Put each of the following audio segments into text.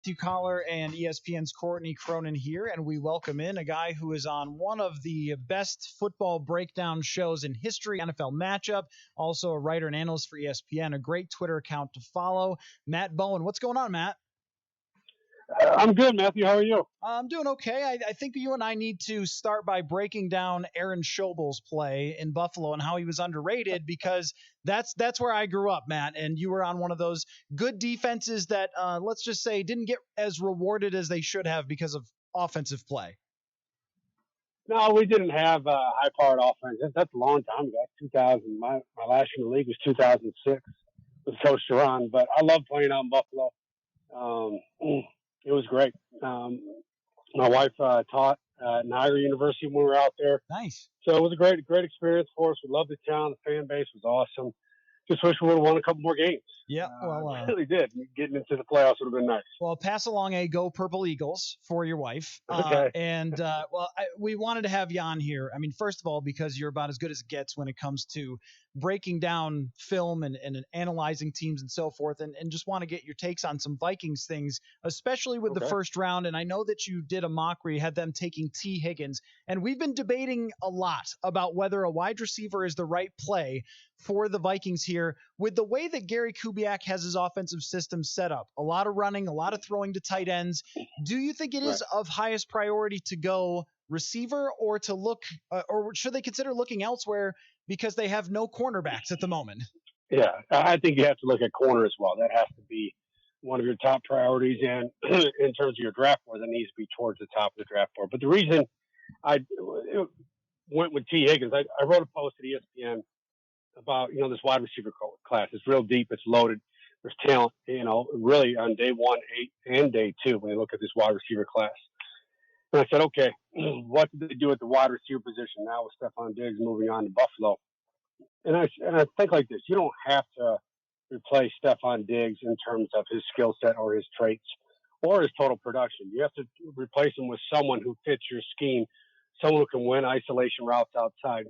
Matthew Collar and ESPN's Courtney Cronin here, and we welcome in a guy who is on one of the best football breakdown shows in history, NFL Matchup, also a writer and analyst for ESPN, a great Twitter account to follow, Matt Bowen. What's going on, Matt? I'm good, Matthew. How are you? I'm doing okay. I think you and I need to start by breaking down Aaron Schobel's play in Buffalo and how he was underrated, because that's where I grew up, Matt. And you were on one of those good defenses that, let's just say, didn't get as rewarded as they should have because of offensive play. No, we didn't have high-powered offense. That's a long time ago. 2000. My last year in the league was 2006 with Coach Duran. But I love playing out in Buffalo. It was great. My wife taught at Niagara University when we were out there. Nice. So it was a great experience for us. We loved the town. The fan base was awesome. Just wish we would have won a couple more games. Yeah, well, I really did. Getting into the playoffs would have been nice. Well, pass along a go Purple Eagles for your wife. Okay. We wanted to have you on here. I mean, first of all, because you're about as good as it gets when it comes to breaking down film and analyzing teams and so forth, and just want to get your takes on some Vikings things, especially with the first round. And I know that you did a mock where you had them taking T. Higgins, and we've been debating a lot about whether a wide receiver is the right play for the Vikings here with the way that Gary Kubiak has his offensive system set up. A lot of running, a lot of throwing to tight ends. Do you think it is of highest priority to go receiver or to look, or should they consider looking elsewhere because they have no cornerbacks at the moment? Yeah, I think you have to look at corner as well. That has to be one of your top priorities. And in terms of your draft board, that needs to be towards the top of the draft board. But the reason I went with T. Higgins, I wrote a post at ESPN about, this wide receiver class. It's real deep. It's loaded. There's talent, really on day 1, 8, and day 2 when you look at this wide receiver class. And I said, okay, what did they do at the wide receiver position now with Stefon Diggs moving on to Buffalo? And I think like this: you don't have to replace Stefon Diggs in terms of his skill set or his traits or his total production. You have to replace him with someone who fits your scheme, someone who can win isolation routes outside,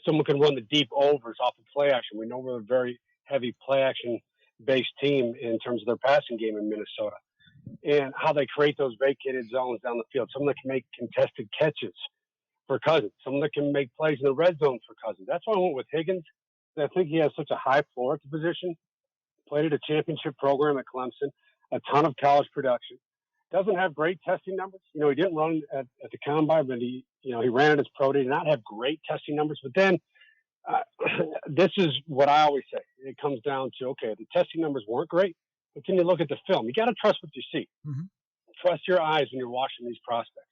someone who can run the deep overs off of play action. We know we're a very heavy play action based team in terms of their passing game in Minnesota, and how they create those vacated zones down the field. Someone that can make contested catches for Cousins, someone that can make plays in the red zone for Cousins. That's why I went with Higgins. I think he has such a high floor at the position. Played at a championship program at Clemson, a ton of college production. Doesn't have great testing numbers. He didn't run at the combine, but he ran at his pro day. Did not have great testing numbers. But then this is what I always say. It comes down to, okay, the testing numbers weren't great, but then you look at the film. You got to trust what you see. Mm-hmm. Trust your eyes when you're watching these prospects.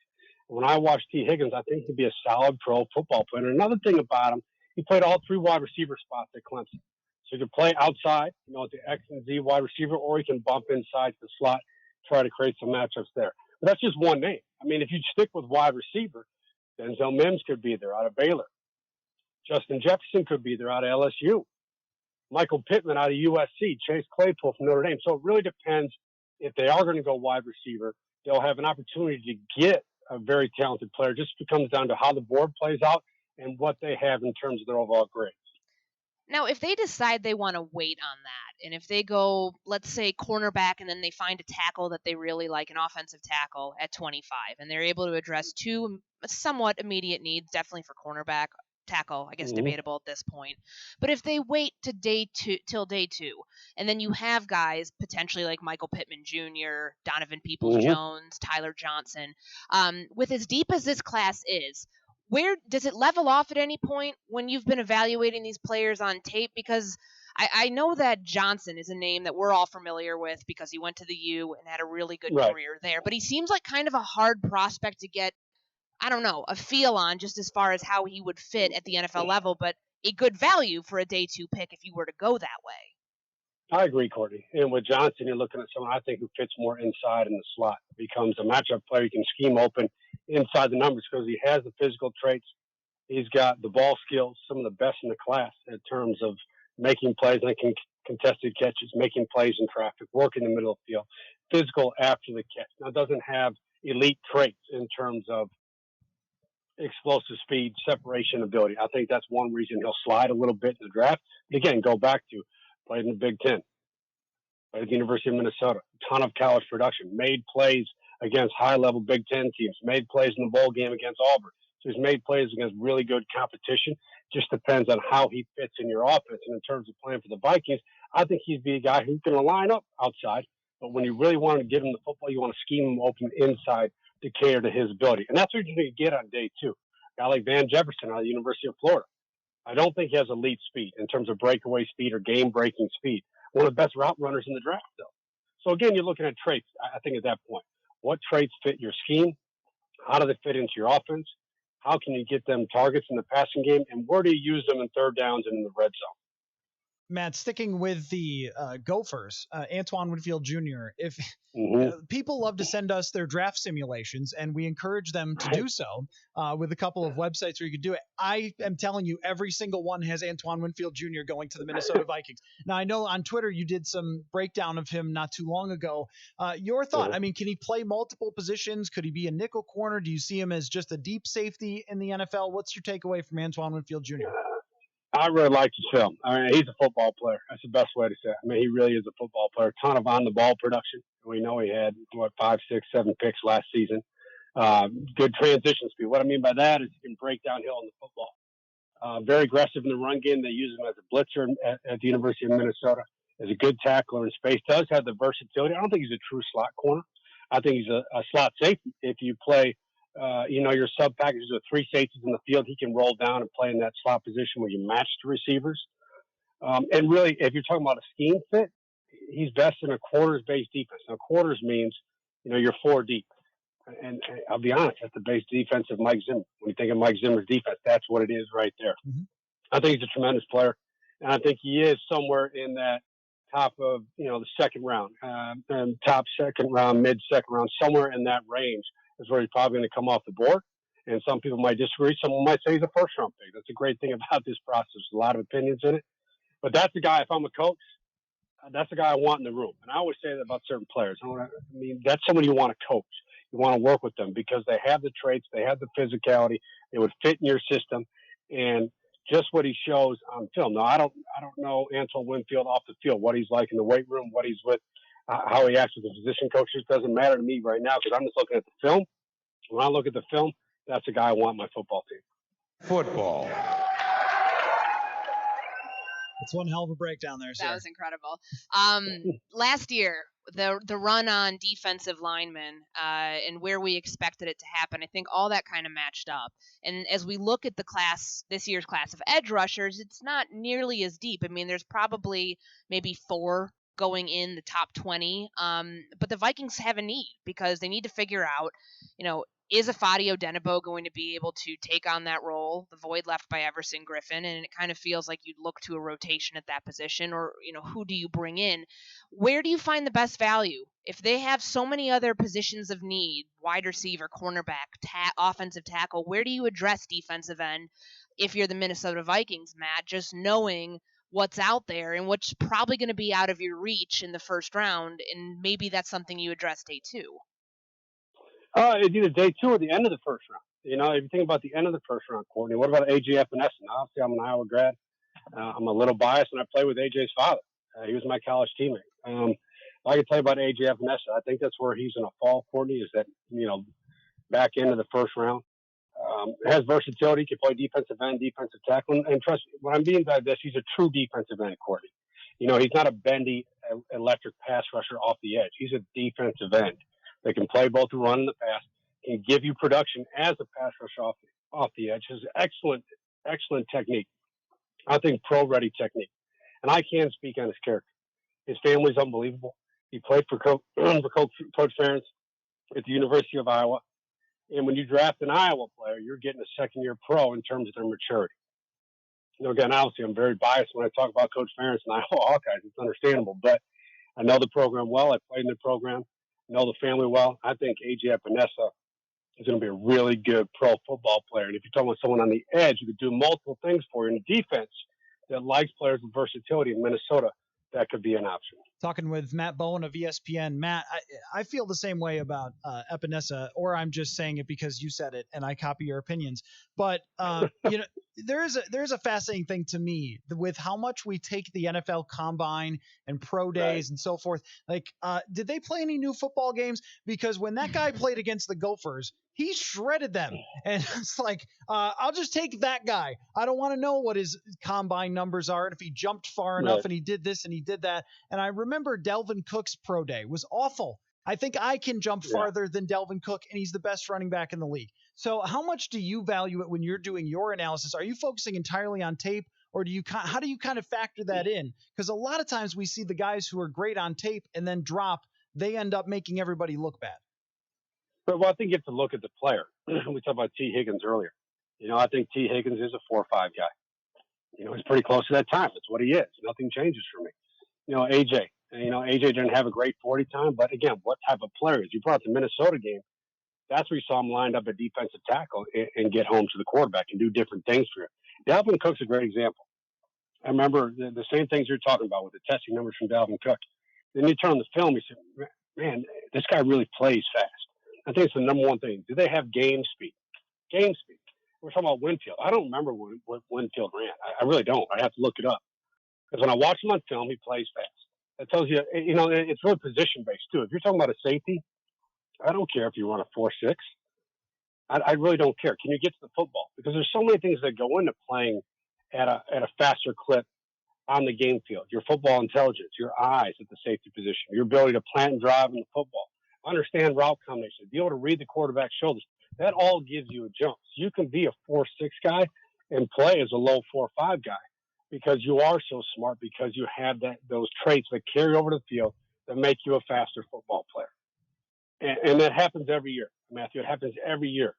When I watch T. Higgins, I think he'd be a solid pro football player. And another thing about him, he played all 3 wide receiver spots at Clemson. So he could play outside, at the X and Z wide receiver, or he can bump inside the slot, try to create some matchups there. But that's just one name. I mean, if you stick with wide receiver, Denzel Mims could be there out of Baylor. Justin Jefferson could be there out of LSU. Michael Pittman out of USC. Chase Claypool from Notre Dame. So it really depends. If they are going to go wide receiver, they'll have an opportunity to get a very talented player. Just comes down to how the board plays out and what they have in terms of their overall grades. Now, if they decide they want to wait on that, and if they go, let's say, cornerback, and then they find a tackle that they really like, an offensive tackle at 25, and they're able to address 2 somewhat immediate needs, definitely for cornerback, tackle, I guess debatable at this point. But if they wait to till day 2, and then you have guys potentially like Michael Pittman Jr., Donovan Peoples-Jones, Tyler Johnson, with as deep as this class is, where does it level off at any point when you've been evaluating these players on tape? Because I know that Johnson is a name that we're all familiar with because he went to the U and had a really good career there. But he seems like kind of a hard prospect to get, I don't know, a feel on just as far as how he would fit at the NFL level, but a good value for a day 2 pick if you were to go that way. I agree, Courtney. And with Johnson, you're looking at someone I think who fits more inside in the slot. Becomes a matchup player. He can scheme open inside the numbers because he has the physical traits. He's got the ball skills, some of the best in the class in terms of making plays, making contested catches, making plays in traffic, working the middle of the field, physical after the catch. Now, doesn't have elite traits in terms of explosive speed, separation ability. I think that's one reason he'll slide a little bit in the draft. But again, go back to played in the Big Ten. at the University of Minnesota. A ton of college production, made plays against high-level Big Ten teams, made plays in the bowl game against Auburn. So he's made plays against really good competition. Just depends on how he fits in your offense. And in terms of playing for the Vikings, I think he'd be a guy who can line up outside. But when you really want to give him the football, you want to scheme him open inside to cater to his ability. And that's what you're going to get on day two. A guy like Van Jefferson out of the University of Florida. I don't think he has elite speed in terms of breakaway speed or game-breaking speed. One of the best route runners in the draft, though. So, again, you're looking at traits, I think, at that point. What traits fit your scheme? How do they fit into your offense? How can you get them targets in the passing game? And where do you use them in third downs and in the red zone? Matt, sticking with the Gophers, Antoine Winfield Jr., if people love to send us their draft simulations, and we encourage them to do so with a couple of websites where you can do it. I am telling you, every single one has Antoine Winfield Jr. going to the Minnesota Vikings. Now, I know on Twitter you did some breakdown of him not too long ago. Your thought, I mean, can he play multiple positions? Could he be a nickel corner? Do you see him as just a deep safety in the NFL? What's your takeaway from Antoine Winfield Jr.? I really like his film. I mean, he's a football player. That's the best way to say it. I mean, he really is a football player. A ton of on-the-ball production. We know he had, 5, 6, 7 picks last season. Good transition speed. What I mean by that is he can break downhill in the football. Very aggressive in the run game. They use him as a blitzer at the University of Minnesota. Is a good tackler in space. Does have the versatility. I don't think he's a true slot corner. I think he's a slot safety. If you play your sub packages with 3 safeties in the field, he can roll down and play in that slot position where you match the receivers. And really, if you're talking about a scheme fit, he's best in a quarters-based defense. Now, quarters means, you're 4 deep. And I'll be honest, that's the base defense of Mike Zimmer. When you think of Mike Zimmer's defense, that's what it is right there. Mm-hmm. I think he's a tremendous player. And I think he is somewhere in that top of, the second round, and top second round, mid-second round, somewhere in that range is where he's probably going to come off the board. And some people might disagree. Someone might say he's a first-round pick. That's a great thing about this process. There's a lot of opinions in it. But that's the guy, if I'm a coach, that's the guy I want in the room. And I always say that about certain players. That's someone you want to coach. You want to work with them because they have the traits, they have the physicality, they would fit in your system, and just what he shows on film. Now, I don't know Antoine Winfield off the field, what he's like in the weight room, what he's with, how he acts with the position coaches. Doesn't matter to me right now because I'm just looking at the film. When I look at the film, that's the guy I want on my football team. Football. It's one hell of a breakdown there, sir. That was incredible. Last year, the run on defensive linemen and where we expected it to happen, I think all that kind of matched up. And as we look at this year's class of edge rushers, it's not nearly as deep. I mean, there's probably maybe 4 going in the top 20. But the Vikings have a need because they need to figure out, is Afadio Denebo going to be able to take on that role, the void left by Everson Griffin? And it kind of feels like you'd look to a rotation at that position, or, who do you bring in? Where do you find the best value? If they have so many other positions of need, wide receiver, cornerback, offensive tackle, where do you address defensive end if you're the Minnesota Vikings, Matt? Just knowing what's out there and what's probably going to be out of your reach in the first round, and maybe that's something you address day 2. It's either day 2 or the end of the first round. If you think about the end of the first round, Courtney, what about AJ Epinesa? Now, obviously, I'm an Iowa grad. I'm a little biased, and I played with AJ's father. He was my college teammate. I can tell you about AJ Epinesa. I think that's where he's going to fall, Courtney, is that, back end of the first round. Has versatility, can play defensive end, defensive tackle. And trust me, when I'm being by this, he's a true defensive end, Courtney. He's not a bendy, electric pass rusher off the edge. He's a defensive end. They can play both the run and the pass, can give you production as a pass rusher off the edge. Has excellent technique. I think pro-ready technique. And I can speak on his character. His family's unbelievable. He played for Coach Ferentz at the University of Iowa. And when you draft an Iowa player, you're getting a second-year pro in terms of their maturity. Again, obviously, I'm very biased when I talk about Coach Ferentz and Iowa Hawkeyes. It's understandable. But I know the program well. I played in the program. Know the family well. I think AJ Epinesa is going to be a really good pro football player. And if you're talking about someone on the edge who could do multiple things for you in the defense that likes players with versatility in Minnesota, that could be an option. Talking with Matt Bowen of ESPN. Matt, I feel the same way about Epinesa, or I'm just saying it because you said it and I copy your opinions. But, there's a fascinating thing to me with how much we take the NFL Combine and pro days and so forth. Like, did they play any new football games? Because when that guy played against the Gophers, he shredded them, and it's like, I'll just take that guy. I don't want to know what his combine numbers are, and if he jumped far enough, and he did this and he did that. And I remember Delvin Cook's pro day was awful. I think I can jump farther than Delvin Cook, and he's the best running back in the league. So how much do you value it when you're doing your analysis? Are you focusing entirely on tape, or how do you kind of factor that in? Because a lot of times we see the guys who are great on tape and then drop, they end up making everybody look bad. But well, I think you have to look at the player. We talked about T. Higgins earlier. I think T. Higgins is a 4-5 guy. He's pretty close to that time. That's what he is. Nothing changes for me. AJ. AJ didn't have a great 40 time, but again, what type of player is? You brought the Minnesota game. That's where you saw him lined up at defensive tackle and get home to the quarterback and do different things for him. Dalvin Cook's a great example. I remember the same things you're talking about with the testing numbers from Dalvin Cook. Then you turn on the film, you say, man, this guy really plays fast. I think it's the number one thing. Do they have game speed? Game speed. We're talking about Winfield. I don't remember what Winfield ran. I really don't. I have to look it up. Because when I watch him on film, he plays fast. That tells you, it's really position-based, too. If you're talking about a safety, I don't care if you run a 4.6. I really don't care. Can you get to the football? Because there's so many things that go into playing at a faster clip on the game field. Your football intelligence, your eyes at the safety position, your ability to plant and drive in the football, understand route combination, be able to read the quarterback's shoulders. That all gives you a jump. So you can be a 4.6 guy and play as a low 4.5 guy because you are so smart, because you have those traits that carry over to the field that make you a faster football player. And that happens every year, Matthew. It happens every year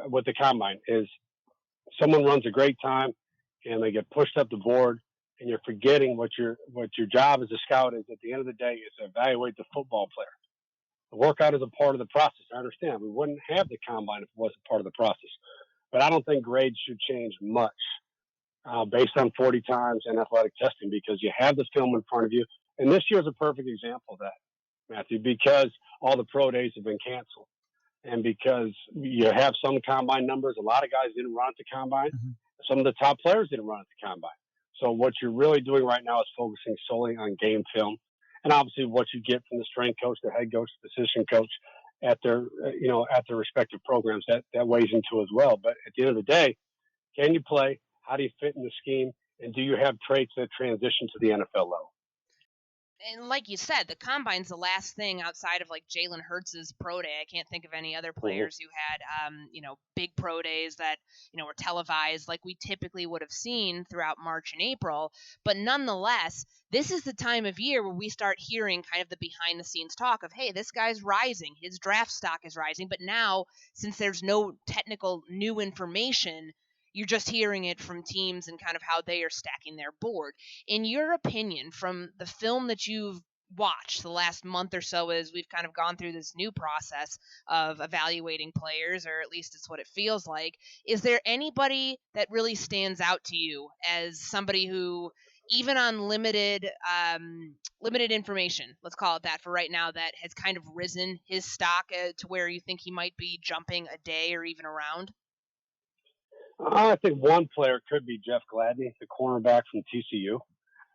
with the combine. Is someone runs a great time and they get pushed up the board, and you're forgetting what your job as a scout is at the end of the day is to evaluate the football player. The workout is a part of the process. I understand. We wouldn't have the combine if it wasn't part of the process. But I don't think grades should change much based on 40 times and athletic testing, because you have the film in front of you. And this year is a perfect example of that, Matthew, because all the pro days have been canceled. And because you have some combine numbers, a lot of guys didn't run at the combine. Mm-hmm. Some of the top players didn't run at the combine. So what you're really doing right now is focusing solely on game film. And obviously what you get from the strength coach, the head coach, the position coach at their respective programs, that weighs into as well. But at the end of the day, can you play? How do you fit in the scheme? And do you have traits that transition to the NFL level? And like you said, the combine's the last thing outside of like Jalen Hurts' pro day. I can't think of any other players who had, big pro days that, were televised like we typically would have seen throughout March and April. But nonetheless, this is the time of year where we start hearing kind of the behind the scenes talk of, hey, this guy's rising. His draft stock is rising. But now, since there's no technical new information, you're just hearing it from teams and kind of how they are stacking their board. In your opinion, from the film that you've watched the last month or so, as we've kind of gone through this new process of evaluating players, or at least it's what it feels like, is there anybody that really stands out to you as somebody who, even on limited information, let's call it that for right now, that has kind of risen his stock to where you think he might be jumping a day or even around? I think one player could be Jeff Gladney, the cornerback from TCU.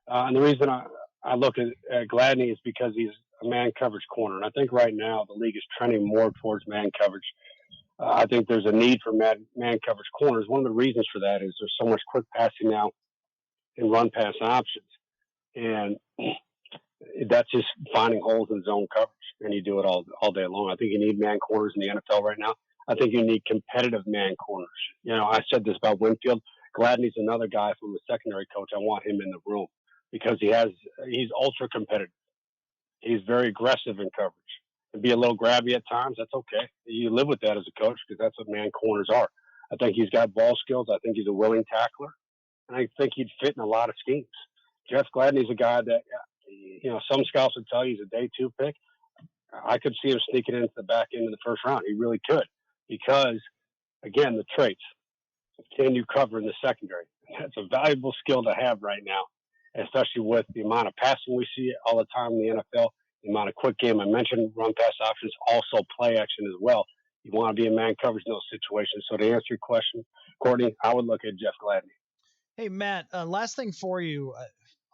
And the reason I look at Gladney is because he's a man coverage corner. And I think right now the league is trending more towards man coverage. I think there's a need for man coverage corners. One of the reasons for that is there's so much quick passing now and run pass options. And that's just finding holes in zone coverage. And you do it all day long. I think you need man corners in the NFL right now. I think you need competitive man corners. I said this about Winfield. Gladney's another guy from the secondary coach. I want him in the room because he's ultra competitive. He's very aggressive in coverage. And be a little grabby at times, that's okay. You live with that as a coach because that's what man corners are. I think he's got ball skills. I think he's a willing tackler. And I think he'd fit in a lot of schemes. Jeff Gladney's a guy that, some scouts would tell you he's a day 2 pick. I could see him sneaking into the back end of the first round. He really could. Because, again, the traits. Can you cover in the secondary? That's a valuable skill to have right now, especially with the amount of passing we see all the time in the NFL, the amount of quick game. I mentioned run pass options, also play action as well. You want to be in man coverage in those situations. So to answer your question, Courtney, I would look at Jeff Gladney. Hey, Matt, last thing for you.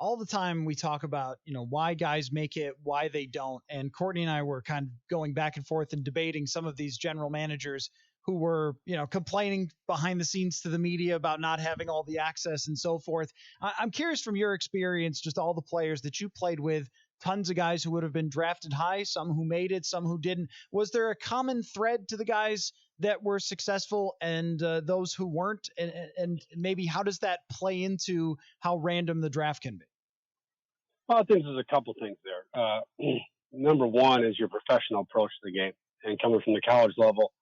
All the time we talk about, why guys make it, why they don't. And Courtney and I were kind of going back and forth and debating some of these general managers who were, complaining behind the scenes to the media about not having all the access and so forth. I'm curious from your experience, just all the players that you played with, tons of guys who would have been drafted high, some who made it, some who didn't. Was there a common thread to the guys that were successful and those who weren't? And maybe how does that play into how random the draft can be? Well, I think there's a couple things there. Number one is your professional approach to the game, and coming from the college level,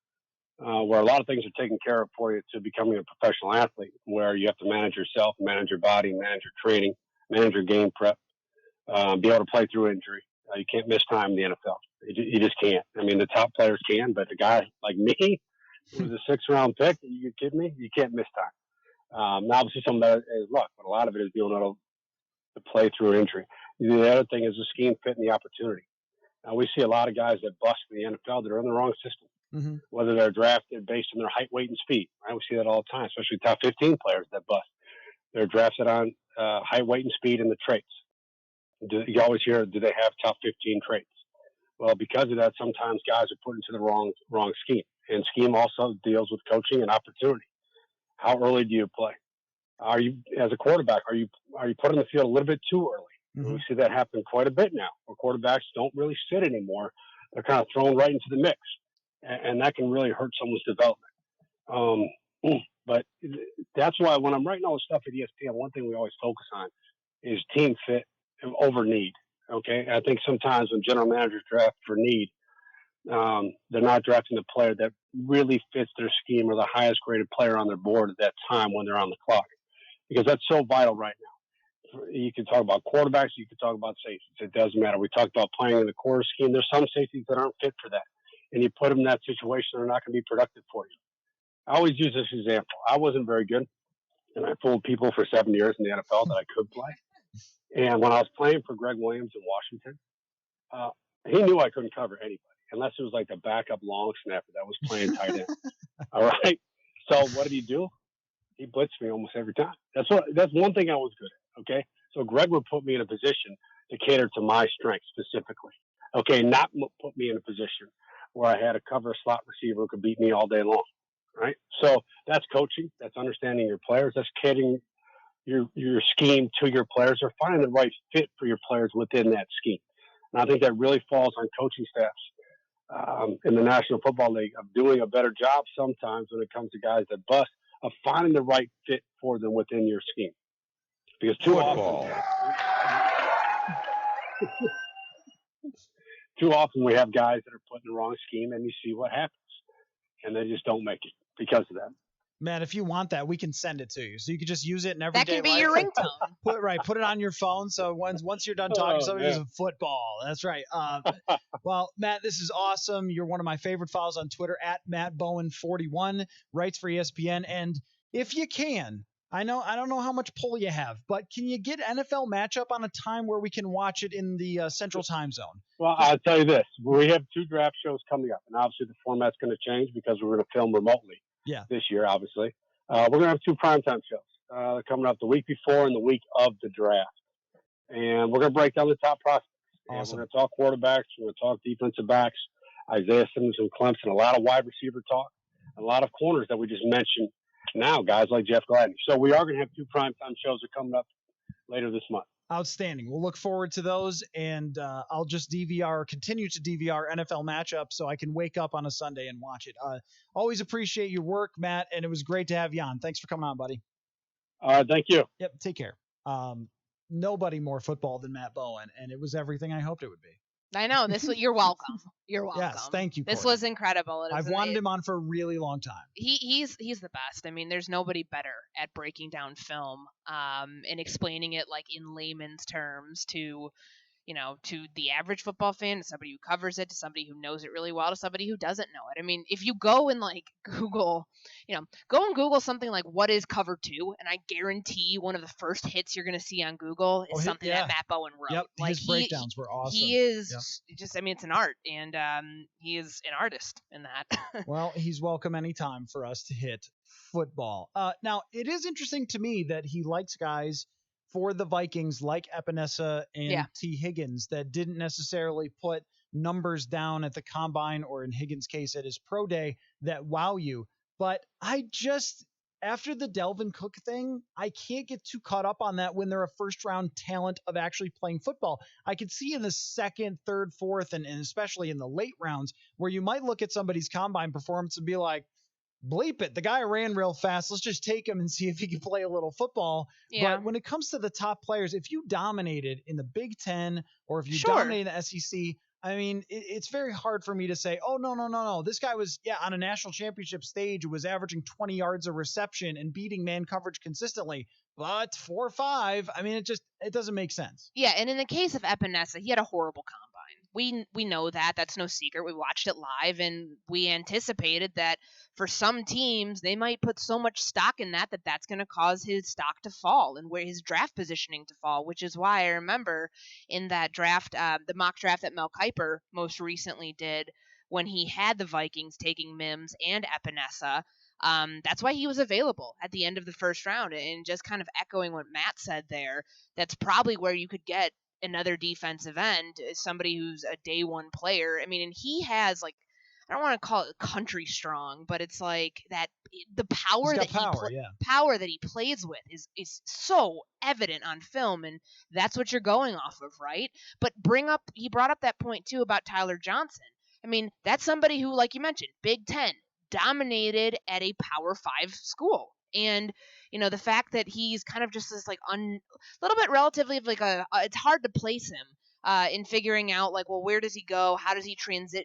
where a lot of things are taken care of for you to becoming a professional athlete, where you have to manage yourself, manage your body, manage your training, manage your game prep, be able to play through injury. You can't miss time in the NFL. You just can't. I mean, the top players can, but a guy like me, who was a sixth-round pick, are you kidding me? You can't miss time. Now, obviously, some of that is luck, but a lot of it is being able to play through injury. The other thing is the scheme fit and the opportunity. We see a lot of guys that bust in the NFL that are in the wrong system, whether they're drafted based on their height, weight, and speed. Right? We see that all the time, especially top 15 players that bust. They're drafted on height, weight, and speed and the traits. You always hear, do they have top 15 traits? Well, because of that, sometimes guys are put into the wrong scheme. And scheme also deals with coaching and opportunity. How early do you play? Are you, as a quarterback, are you put on the field a little bit too early? We see that happen quite a bit now, where quarterbacks don't really sit anymore. They're kind of thrown right into the mix, and that can really hurt someone's development. But that's why when I'm writing all the stuff at ESPN, one thing we always focus on is team fit over need. Okay, I think sometimes when general managers draft for need, they're not drafting the player that really fits their scheme or the highest graded player on their board at that time when they're on the clock, because that's so vital right now. You can talk about quarterbacks, you can talk about safeties. It doesn't matter. We talked about playing in the quarter scheme. There's some safeties that aren't fit for that, and you put them in that situation, they're not going to be productive for you. I always use this example. I wasn't very good, and I fooled people for 7 years in the NFL that I could play. And when I was playing for Greg Williams in Washington, he knew I couldn't cover anybody unless it was like a backup long snapper that was playing tight end. All right. So what did he do? He blitzed me almost every time. That's one thing I was good at. Okay. So Greg would put me in a position to cater to my strengths specifically. Okay. Not put me in a position where I had to cover a slot receiver who could beat me all day long. Right. So that's coaching. That's understanding your players. That's catering your scheme to your players, or finding the right fit for your players within that scheme. And I think that really falls on coaching staffs in the National Football League of doing a better job sometimes when it comes to guys that bust, of finding the right fit for them within your scheme. Because too often we have guys that are put in the wrong scheme, and you see what happens, and they just don't make it because of that. Matt, if you want that, we can send it to you. So you can just use it in everyday life. That can be your ringtone. Put it on your phone. So once you're done talking, somebody uses football. That's right. Well, Matt, this is awesome. You're one of my favorite follows on Twitter, at Matt Bowen 41, writes for ESPN. And if you can, I don't know how much pull you have, but can you get NFL matchup on a time where we can watch it in the Central Time Zone? Well, I'll tell you this. We have 2 draft shows coming up, and obviously the format's going to change because we're going to film remotely. Yeah. This year, obviously. We're going to have 2 primetime shows coming up the week before and the week of the draft. And we're going to break down the top prospects. Awesome. We're going to talk quarterbacks. We're going to talk defensive backs, Isaiah Simmons and Clemson, a lot of wide receiver talk, a lot of corners that we just mentioned now, guys like Jeff Gladney. So we are going to have 2 primetime shows that are coming up later this month. Outstanding. We'll look forward to those, and I'll just continue to DVR NFL matchups so I can wake up on a Sunday and watch it. Always appreciate your work, Matt, and it was great to have you on. Thanks for coming on, buddy. All right, thank you. Yep, take care. Nobody more football than Matt Bowen, and it was everything I hoped it would be. I know. You're welcome. You're welcome. Yes, thank you, This Courtney. was incredible. I've wanted him on for a really long time. He's the best. I mean, there's nobody better at breaking down film and explaining it like in layman's terms to to the average football fan, to somebody who covers it, to somebody who knows it really well, to somebody who doesn't know it. I mean, if you go and like Google, go and Google something like what is cover 2, and I guarantee one of the first hits you're going to see on Google is something that Matt Bowen wrote. Yep, like his breakdowns were awesome. He is just, I mean, it's an art, and he is an artist in that. Well, he's welcome anytime for us to hit football. Now, it is interesting to me that he likes guys for the Vikings like Epinesa and T. Higgins that didn't necessarily put numbers down at the combine, or in Higgins' case at his pro day, that wow you. But after the Delvin Cook thing, I can't get too caught up on that when they're a first-round talent of actually playing football. I could see in the second, third, fourth, and especially in the late rounds where you might look at somebody's combine performance and be like, bleep it, the guy ran real fast. Let's just take him and see if he can play a little football. Yeah. But when it comes to the top players, if you dominated in the Big Ten or if you dominated the SEC, I mean, it's very hard for me to say, oh, no. This guy was, on a national championship stage, was averaging 20 yards a reception and beating man coverage consistently. But 4 or 5, I mean, it doesn't make sense. Yeah, and in the case of Epinesa, he had a horrible combine. We know that. That's no secret. We watched it live, and we anticipated that for some teams, they might put so much stock in that's going to cause his stock to fall and where his draft positioning to fall, which is why I remember in that draft, the mock draft that Mel Kiper most recently did when he had the Vikings taking Mims and Epinesa. That's why he was available at the end of the first round. And just kind of echoing what Matt said there, that's probably where you could get another defensive end, somebody who's a day one player. I mean, and he has like, I don't want to call it country strong, but it's like that the power that power that he plays with is so evident on film, and that's what you're going off of, right? But he brought up that point too about Tyler Johnson. I mean, that's somebody who, like you mentioned, Big Ten, dominated at a Power 5 school. And, the fact that he's kind of just this like little bit relatively of like it's hard to place him in figuring out like, well, where does he go? How does he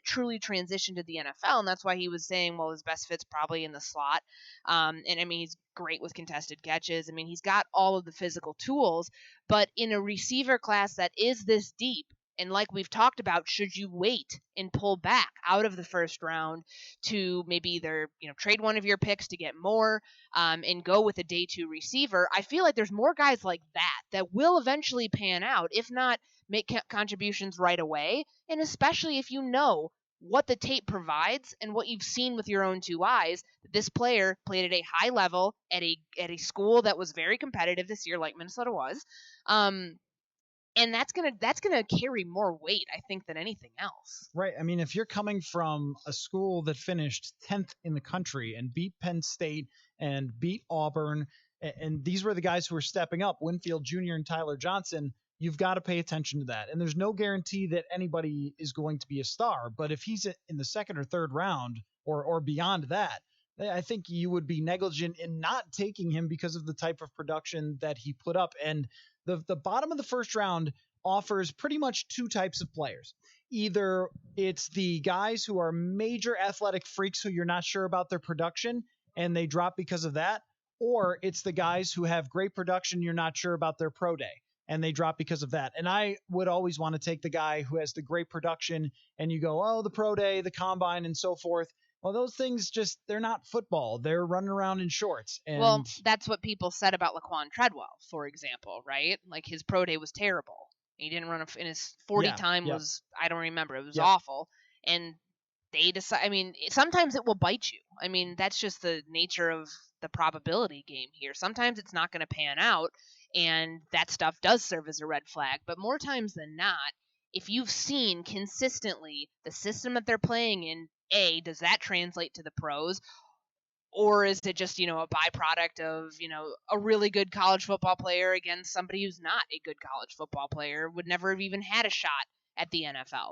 truly transition to the NFL? And that's why he was saying, well, his best fit's probably in the slot. And I mean, he's great with contested catches. I mean, he's got all of the physical tools, but in a receiver class that is this deep, and like we've talked about, should you wait and pull back out of the first round to maybe either, trade one of your picks to get more and go with a day 2 receiver? I feel like there's more guys like that will eventually pan out, if not make contributions right away. And especially if you know what the tape provides and what you've seen with your own 2 eyes, that this player played at a high level at a school that was very competitive this year, like Minnesota was. And that's gonna carry more weight, I think, than anything else. Right. I mean, if you're coming from a school that finished 10th in the country and beat Penn State and beat Auburn, and these were the guys who were stepping up, Winfield Jr. and Tyler Johnson, you've got to pay attention to that. And there's no guarantee that anybody is going to be a star. But if he's in the second or third round or beyond that, I think you would be negligent in not taking him because of the type of production that he put up. And the bottom of the first round offers pretty much 2 types of players. Either it's the guys who are major athletic freaks who you're not sure about their production and they drop because of that, or it's the guys who have great production, you're not sure about their pro day, and they drop because of that. And I would always want to take the guy who has the great production and you go, oh, the pro day, the combine, and so forth. Well, those things they're not football. They're running around in shorts. And well, that's what people said about Laquan Treadwell, for example, right? Like his pro day was terrible. He didn't run in his 40 time was, I don't remember. It was awful. And they decide, I mean, sometimes it will bite you. I mean, that's just the nature of the probability game here. Sometimes it's not going to pan out, and that stuff does serve as a red flag. But more times than not, if you've seen consistently the system that they're playing in, does that translate to the pros? Or is it just, a byproduct of, a really good college football player against somebody who's not a good college football player, would never have even had a shot at the NFL?